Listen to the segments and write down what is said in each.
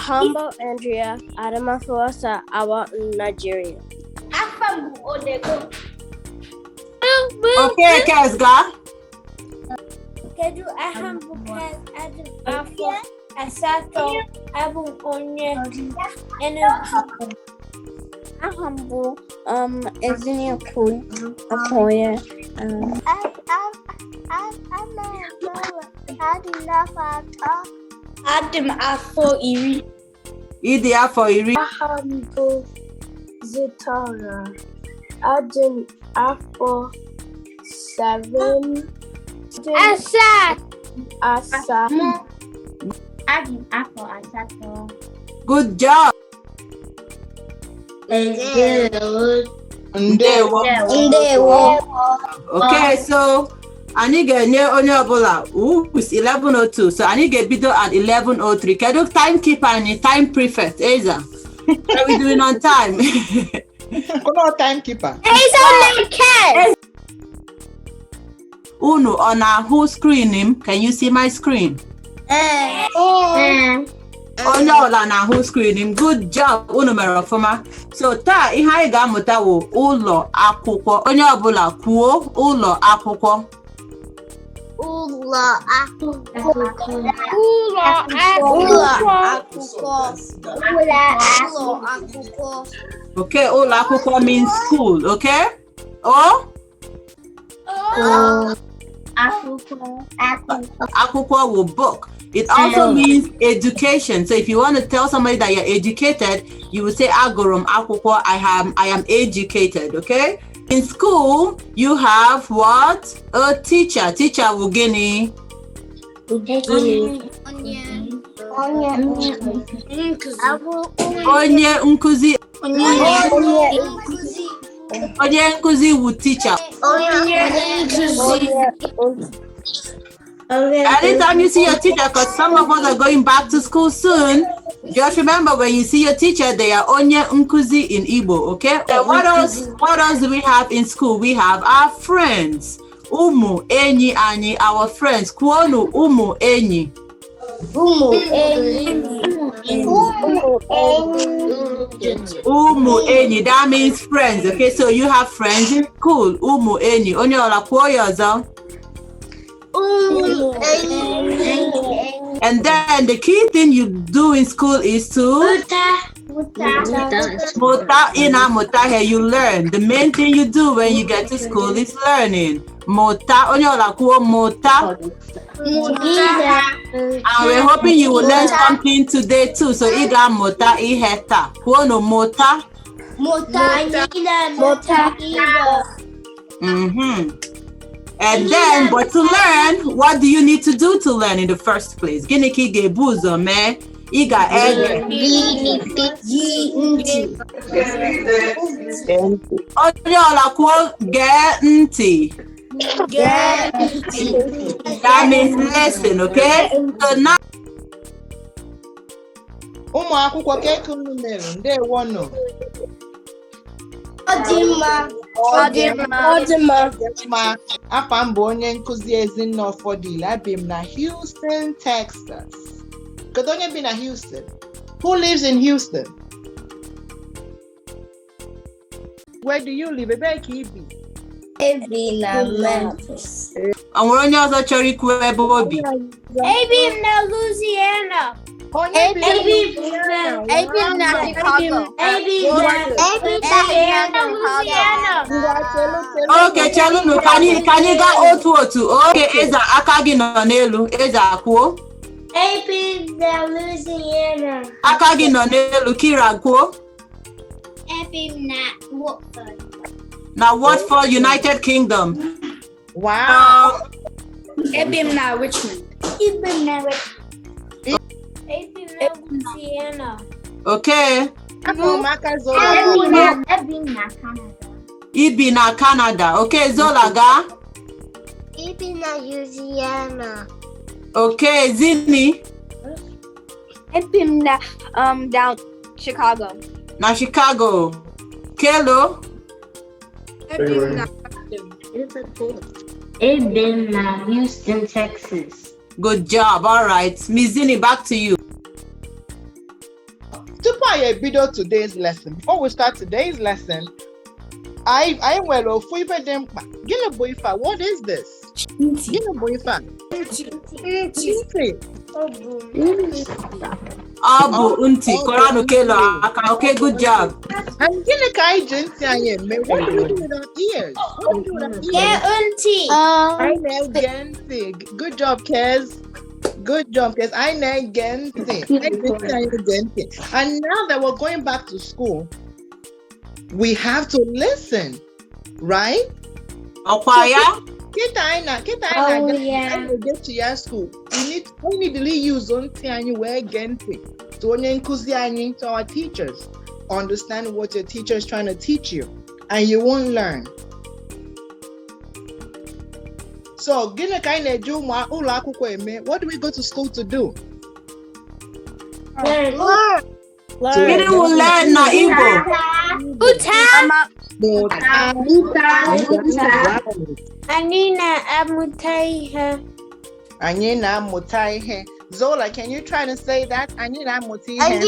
Humble Andrea, Adamafosa, Awa, Nigeria. Okay, Kesga. Kedu ahambu kes Adam Afo Asato Abu Onye Enu Ahambu Ezinne Offordile. Adam Afo Iri. Idi afọ iri. Ahambu Zitara Adam Afo 7. Asa. Adam Afo Asato. Good job. Ndewo. Okay, so anyị ga-enye onye ọbụla is 11:02, so anyị ga-ebido at 11:03. Kedu timekeeper anyị, time prefect, Eza? Are we doing on time? No timekeeper. Unu ọ na-ahụ screen m? Can you see my screen? Onye ọbụla na-ahụ screen m. Good job, unu mere ọfụma. So taa ihe anyị ga-amụta wụ ụlọ akwụkwọ. Onye ọbụla kwuo ụlọ akwụkwọ. Ulo Akwukwo. Okay, ụlọ akwụkwọ means school, okay? Akwụkwọ will book. It also means education. So if you want to tell somebody that you're educated, you will say agurum akwụkwọ. I am educated, okay? In school, you have what? A teacher. Teacher will gini. Onye nkuzi. Onye nkuzi will teacher. Anytime you see your teacher, because some of us are going back to school soon, just remember when you see your teacher, they are onye nkuzi in Igbo, okay? What else do we have in school? We have our friends. Umu enyi ani, our friends. Kuonu umu enyi. Umu enyi, that means friends, okay? So you have friends in school. Umu enyi. Onye ola kuo yozo. And then the key thing you do in school is to you learn. The main thing you do when you get to school is learning. And we're hoping you will learn something today too. So iga mota iheta. Kuono mota. And then, but to learn, what do you need to do to learn in the first place? Gini ki gebuzo me, iga ege. Onyola kuo genti. That means listen, okay? So now. Ụmụakwụkwọ keku unu mere, ndewo nọ. Ọdịmma. Afa m bụ onye nkuzi Ezinne Offordile. Abi m na Houston, Texas. Kedu onye bi na Houston? Who lives in Houston? Where do you live? Ebe ka i bi? Ebi na Memphis. Onwere onye ọzọ chọrọ ikwu ebe obi? Ebi na Louisiana. Onye bi na Chicago. Ebi na Louisiana. Okay, chelunu, ka anyị gaa otu. Okay, Eza, aka gị nọ n'elu. Eza kwuo. Ebi na Louisiana. Aka gị nọ n'elu. Kira kwuo. Ebi na Watford. Na Watford, United Kingdom. Wow. Ebi na Richmond. Ebi na Louisiana. Okay. Ụmụaka Zola. Ebi na Canada. Ibi na Canada. Okay, Zola ga. Ebi na Louisiana. Okay, Zini. Ebi na down Chicago. Na Chicago. Kelo. Ebi na Houston, Texas. Good job. All right. Ms Zini, back to you. I video today's lesson. Before we start today's lesson, I will fuibe dem. Gina boifa, what is this? Gina boifa. Abu unti korano kelo aka. Okay, good job. And gina kai jinti anye me. What do we do with our ears? What do we do with our ears? Yeah, auntie. I know Gensi. Good job, Kez. Good job, Kez. I know Gensi. And now that we're going back to school, we have to listen, right? Okwaya? Get to your school. We need to use onti where Gensi to onye to our teachers. Understand what your teacher is trying to teach you, and you won't learn. So, what do we go to school to do? Gini will learn na Igbo. Anina amutaihe. Zola, can you try to say that? Anina amutaihe.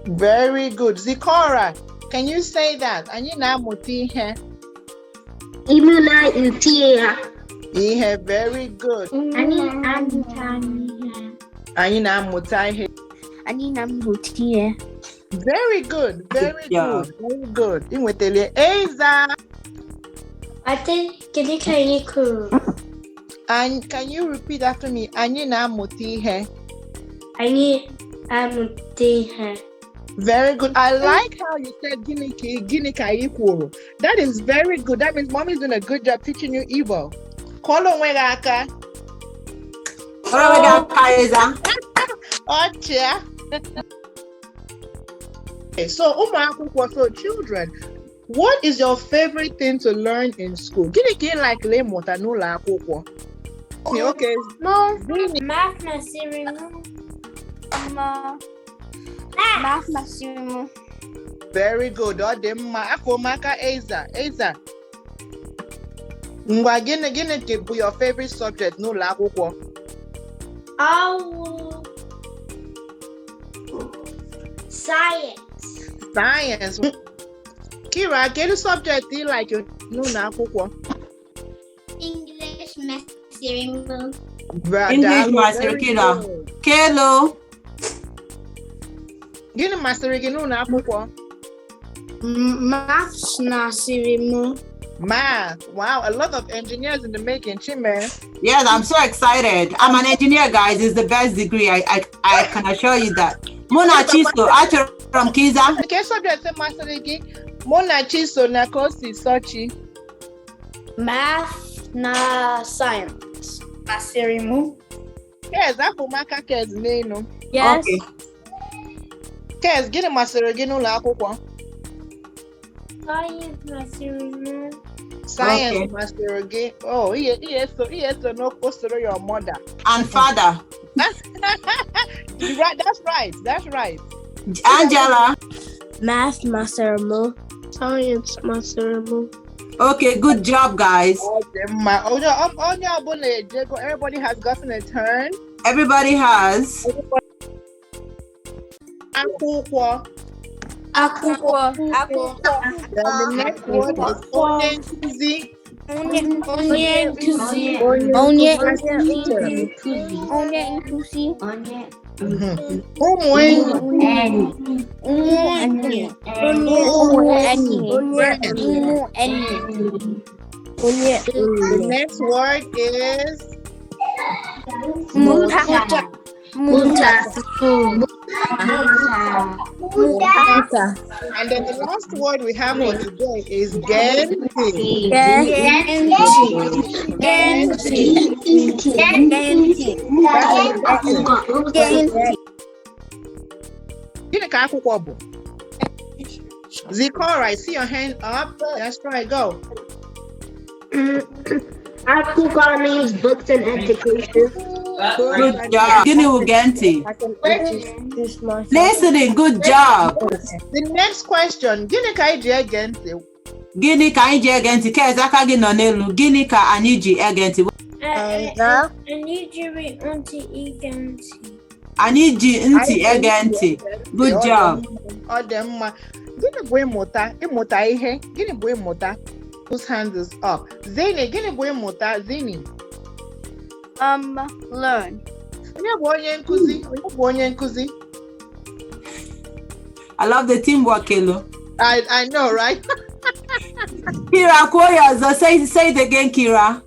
Very good. Zikora, can you say that? Anina amutaihe. Imuna utia. Ihe, very good. Anina amutaihe. Anina amutaihe. Anina amutaihe. Very good. Very good. Very good. Inwetele Eza. I think Kiniku. And can you repeat after me? Anina amutihe. Amutihe. Very good. I like how you said Ginika Ikwuru. That is very good. That means Mommy's doing a good job teaching you Igbo. Kolo Wegaka. Okay, so ụmụakwụkwọ, so children, what is your favorite thing to learn in school? Gịnị ka ị like lemụta n'ụlọ akwụkwọ? Okay. Math masirimu. Math masirimu. Very good. Ọ dị mma. Afọ maka Eza. Eza. Ngwa gịnị ka bụ your favorite subject n'ụlọ akwụkwọ? Science. Science. Kira, what subject do you like n'ụlọ akwụkwọ? English masirimu. English masirimu. Kelo. Gịnị masịrị gị n'ụlọ akwụkwọ? Math masirimu. Math. Wow, a lot of engineers in the making, Chime. Yes, I'm so excited. I'm an engineer, guys. It's the best degree. I can assure you that. Mona Chiso, actually from Kiza. Okay, subject masịrị gị. Mona Chiso na Kosi Sochi. Math na science masirimu. Yes, afọ maka Kez n'enu. Yes. Okay. Kez, gịnị masịrị gị n'ụlọ akwụkwọ? Science masirimu. Science masịrị gị. Oh, ihe so n'okwu soro your mother. And father. That's right. That's right. Angela. Math masirimu. Science masirimu. Okay, good job, guys. Everybody has gotten a turn. Everybody has. Akwukwo. The next word is onye nkuzi. Onye nkuzi. Ụmụ enyi. The next word is Muta. And then the last word we have for today is Genti. Zikora, I see your hand up. That's right, go. Akwukwo means books and education. Good job. Gini Ugenti. Listening, good job. The next question, Gini ka iji egenti? Gini ka anyị ji egenti? Keza aka gị nọ n'elu. Gini ka anyị ji egenti? Anyị jiri ntị igenti. Anyị ji ntị ege ntị. Good job. Ọ dị mma. Gịnị bụ ịmụta? Ịmụta ihe. Gịnị bụ ịmụta? Whose hand is up? Zini, gịnị bụ ịmụta? Zini. Learn. Onye bụ onye nkụzi? Onye bụ onye nkụzi? I love the teamwork, Kelo. I know, right? Kira, Koya, say it again, Kira.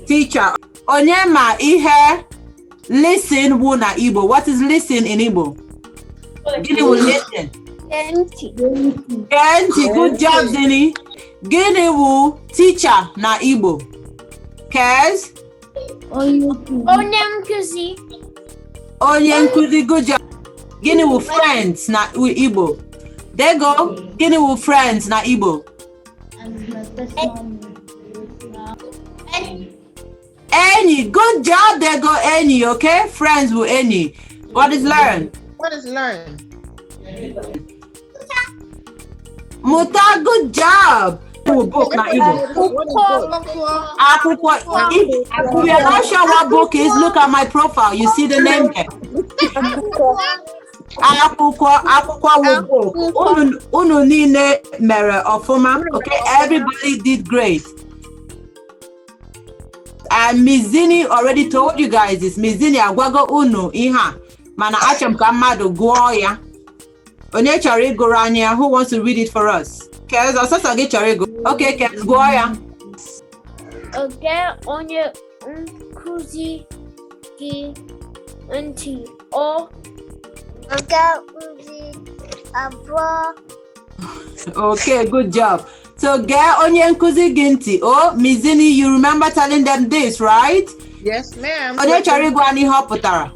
Teacher. Onyema ihe listen wu na Igbo. What is listen in Igbo? Gini wu listen. Genti. Good job, Zini. Gini wu teacher na Igbo. Kez? Onye nkuzi. Onye nkuzi, good job. Gini wu friends na Igbo. There go. Gini wu friends na Igbo. Any. Good job. There go any. Okay. Friends wu any. What is learn? What is learn? Muta. Good job. Book na Igbo. Akwukwo. If you are not sure what book is, look at my profile. You see the name there. Akwukwo book. Unu niile mere ofuma. Okay, everybody did great. And Ms Ezinne already told you guys this. Ms Ezinne agwago unu iha. Mana acham ka mmadụ gụọ ya. Onye chọrọ ịgụrụ anya. Who wants to read it for us? Kez, ọsọsọ gị chọrọ ịgụ. Okay, Kez, gụọ ya. Oge onye nkuzi gị ntị o. Oge nkuzi abụọ. Okay, good job. So, get onye nkuzi gị ntị o. Ms Ezinne, you remember telling them this, right? Yes, ma'am. Onye chọrọ ịgụ anya ihe ọ pụtara.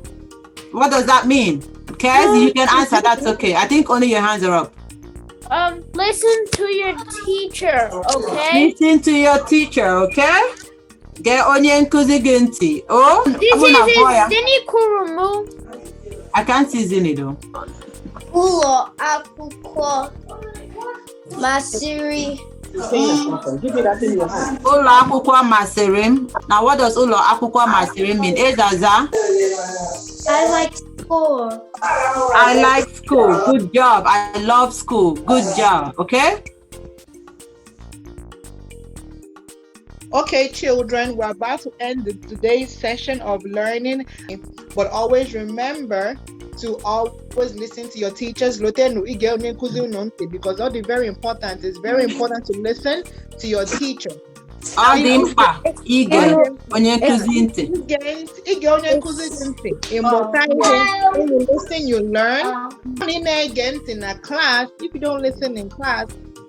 What does that mean? Kez, you can answer. That's okay. I think only your hands are up. Listen to your teacher, okay? Listen to your teacher, okay? Get onye nkuzi gị ntị. Oh, This is Ezinne Kurumu. I can't see Ezinne though. Ulo Akwukwo masịrị. Ụlọ akwụkwọ masịrị m. Now, what does ụlọ akwụkwọ masịrị m mean? Ezaza? I like school. I like school. Good job. I love school. Good job. Okay? Okay, children, we're about to end today's session of learning, but always remember to always listen to your teachers because all the very important. It's very important to listen to your teacher. All the mkpa ige onye nkuzi ntị. Ige onye nkuzi ntị. Ịmụta ihe. When you listen, you learn. Ị na-ege ntị na class. If you don't listen in class,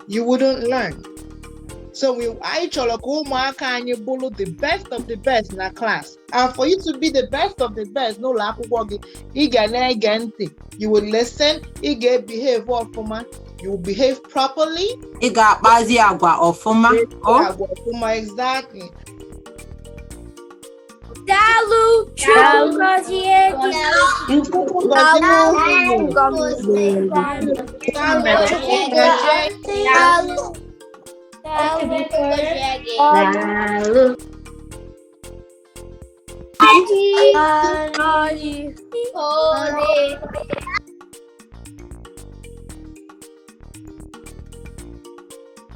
you wouldn't learn. So I chọrọ ka ụmụaka anyị bụrụ the best of the best na class. And for you to be the best of the best n'ụlọ akwụkwọ gị, ị ga na-ege ntị. You will listen. Ị ga-behave ọfụma. You will behave properly. Ị ga-akpazi agwa ọfụma. Agwa ọfụma, exactly. Dalu, Chukwu gọzie gị.